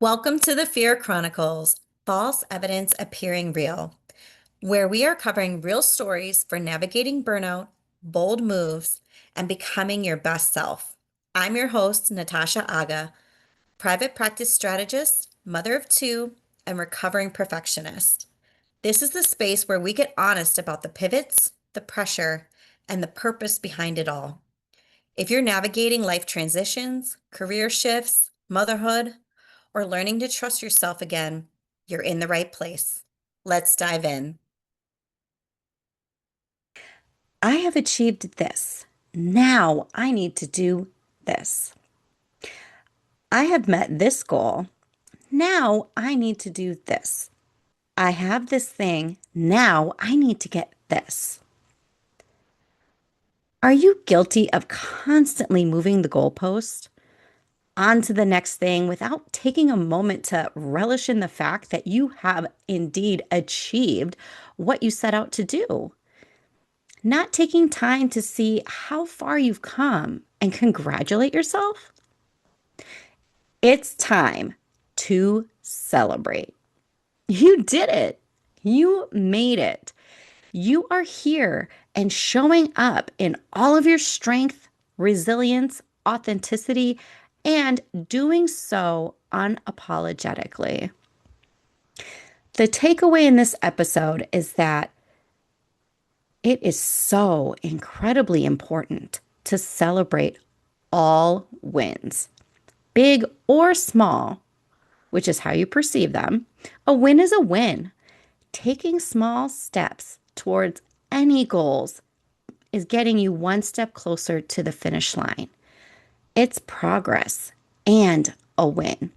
Welcome to the Fear Chronicles, False Evidence Appearing Real, where we are covering real stories for navigating burnout, bold moves, and becoming your best self. I'm your host, Natasha Agha, private practice strategist, mother of two, and recovering perfectionist. This is the space where we get honest about the pivots, the pressure, and the purpose behind it all. If you're navigating life transitions, career shifts, motherhood, or learning to trust yourself again, you're in the right place. Let's dive in. I have achieved this. Now I need to do this. I have met this goal. Now I need to do this. I have this thing. Now I need to get this. Are you guilty of constantly moving the goalpost on to the next thing without taking a moment to relish in the fact that you have indeed achieved what you set out to do? Not taking time to see how far you've come and congratulate yourself? It's time to celebrate. You did it. You made it. You are here and showing up in all of your strength, resilience, authenticity, and doing so unapologetically. The takeaway in this episode is that it is so incredibly important to celebrate all wins, big or small, which is how you perceive them. A win is a win. Taking small steps towards any goals is getting you one step closer to the finish line. It's progress and a win.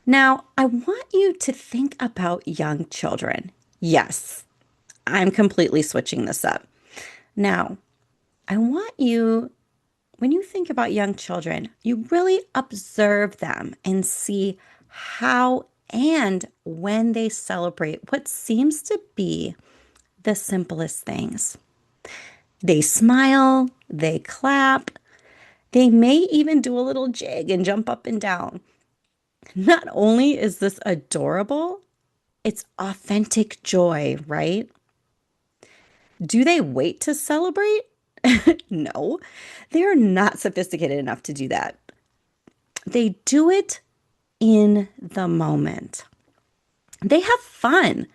Now, I want you to think about young children. Yes, I'm completely switching this up. Now, I want you, when you think about young children, you really observe them and see how and when they celebrate what seems to be the simplest things. They smile, they clap, they may even do a little jig and jump up and down. Not only is this adorable, it's authentic joy, right? Do they wait to celebrate? No, they're not sophisticated enough to do that. They do it in the moment. They have fun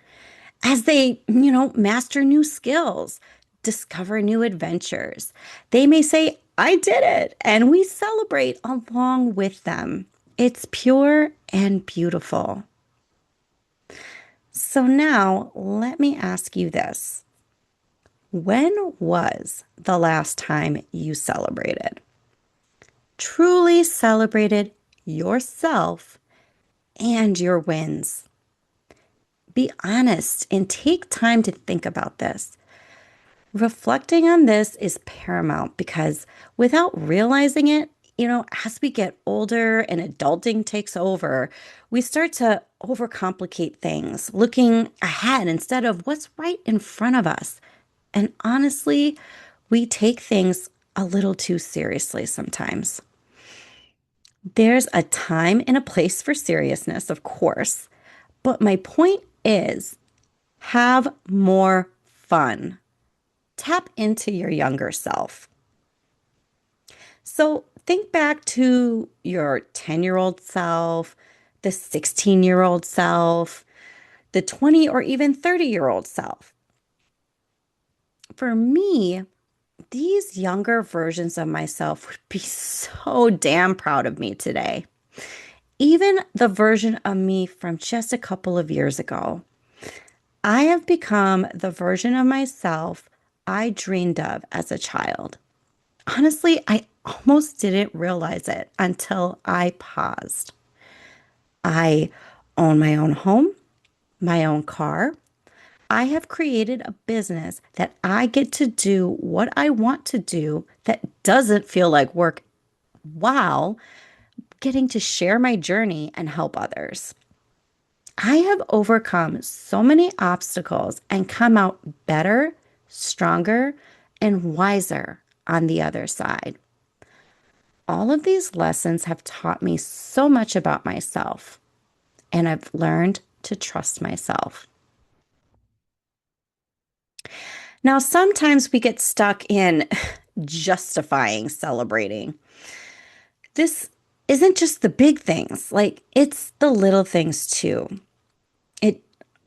as they, master new skills, discover new adventures. They may say, I did it, and we celebrate along with them. It's pure and beautiful. So now let me ask you this. When was the last time you celebrated? Truly celebrated yourself and your wins. Be honest and take time to think about this. Reflecting on this is paramount because without realizing it, as we get older and adulting takes over, we start to overcomplicate things, looking ahead instead of what's right in front of us. And honestly, we take things a little too seriously sometimes. There's a time and a place for seriousness, of course, but my point is have more fun. Tap into your younger self. So think back to your 10-year-old self, the 16-year-old self, the 20 or even 30-year-old self. For me, these younger versions of myself would be so damn proud of me today. Even the version of me from just a couple of years ago. I have become the version of myself I dreamed of as a child. Honestly, I almost didn't realize it until I paused. I own my own home, my own car. I have created a business that I get to do what I want to do that doesn't feel like work while getting to share my journey and help others. I have overcome so many obstacles and come out better, stronger, and wiser on the other side. All of these lessons have taught me so much about myself, and I've learned to trust myself. Now, sometimes we get stuck in justifying celebrating. This isn't just the big things, like, it's the little things too. It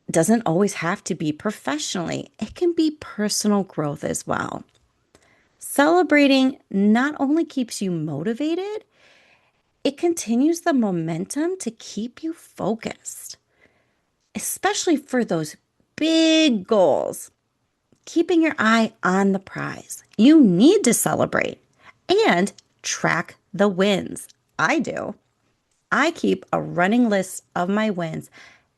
doesn't always have to be professionally, it can be personal growth as well. Celebrating not only keeps you motivated, it continues the momentum to keep you focused, especially for those big goals. Keeping your eye on the prize. You need to celebrate and track the wins. I do. I keep a running list of my wins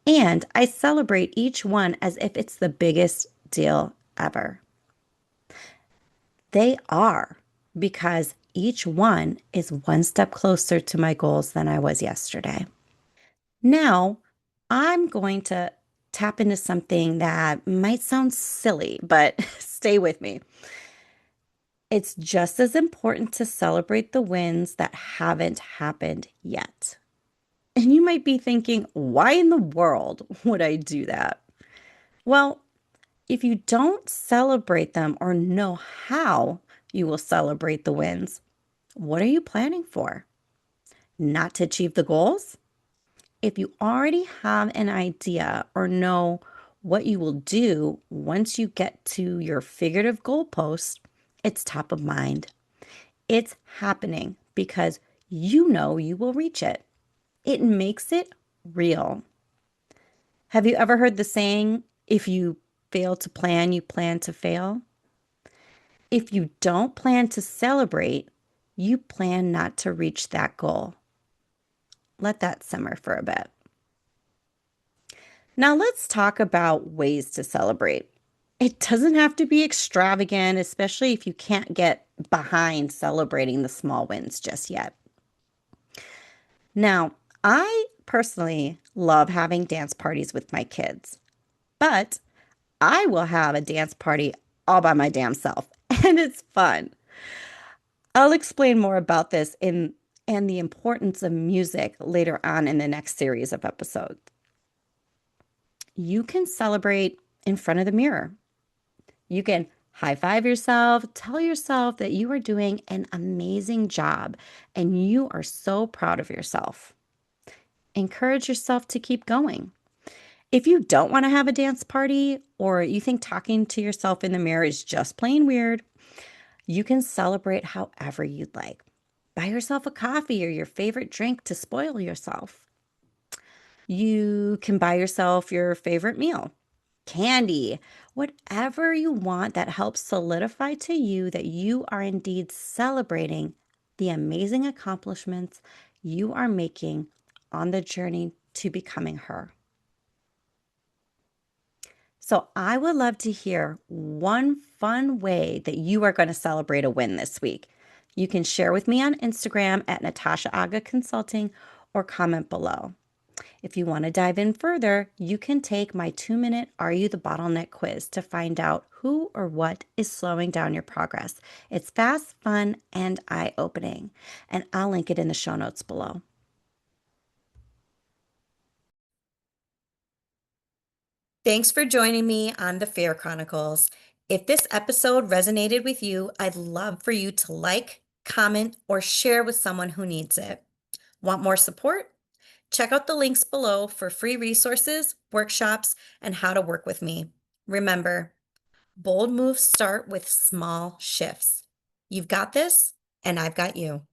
and I celebrate each one as if it's the biggest deal ever. They are, because each one is one step closer to my goals than I was yesterday. Now, I'm going to tap into something that might sound silly, but stay with me. It's just as important to celebrate the wins that haven't happened yet. And you might be thinking, why in the world would I do that? Well, if you don't celebrate them or know how you will celebrate the wins, what are you planning for? Not to achieve the goals? If you already have an idea or know what you will do once you get to your figurative goalpost, it's top of mind. It's happening because you know you will reach it. It makes it real. Have you ever heard the saying, if you fail to plan, you plan to fail? If you don't plan to celebrate, you plan not to reach that goal. Let that simmer for a bit. Now, let's talk about ways to celebrate. It doesn't have to be extravagant, especially if you can't get behind celebrating the small wins just yet. Now, I personally love having dance parties with my kids, but I will have a dance party all by my damn self, and it's fun. I'll explain more about this in and the importance of music later on in the next series of episodes. You can celebrate in front of the mirror. You can high five yourself, tell yourself that you are doing an amazing job and you are so proud of yourself. Encourage yourself to keep going. If you don't want to have a dance party or you think talking to yourself in the mirror is just plain weird, you can celebrate however you'd like. Buy yourself a coffee or your favorite drink to spoil yourself. You can buy yourself your favorite meal, candy, whatever you want that helps solidify to you that you are indeed celebrating the amazing accomplishments you are making on the journey to becoming her. So I would love to hear one fun way that you are going to celebrate a win this week. You can share with me on Instagram at Natasha Agha Consulting or comment below. If you want to dive in further, you can take my 2-minute Are You the Bottleneck quiz to find out who or what is slowing down your progress. It's fast, fun, and eye-opening, and I'll link it in the show notes below. Thanks for joining me on the Fair Chronicles. If this episode resonated with you, I'd love for you to like, comment, or share with someone who needs it. Want more support? Check out the links below for free resources, workshops, and how to work with me. Remember, bold moves start with small shifts. You've got this, and I've got you.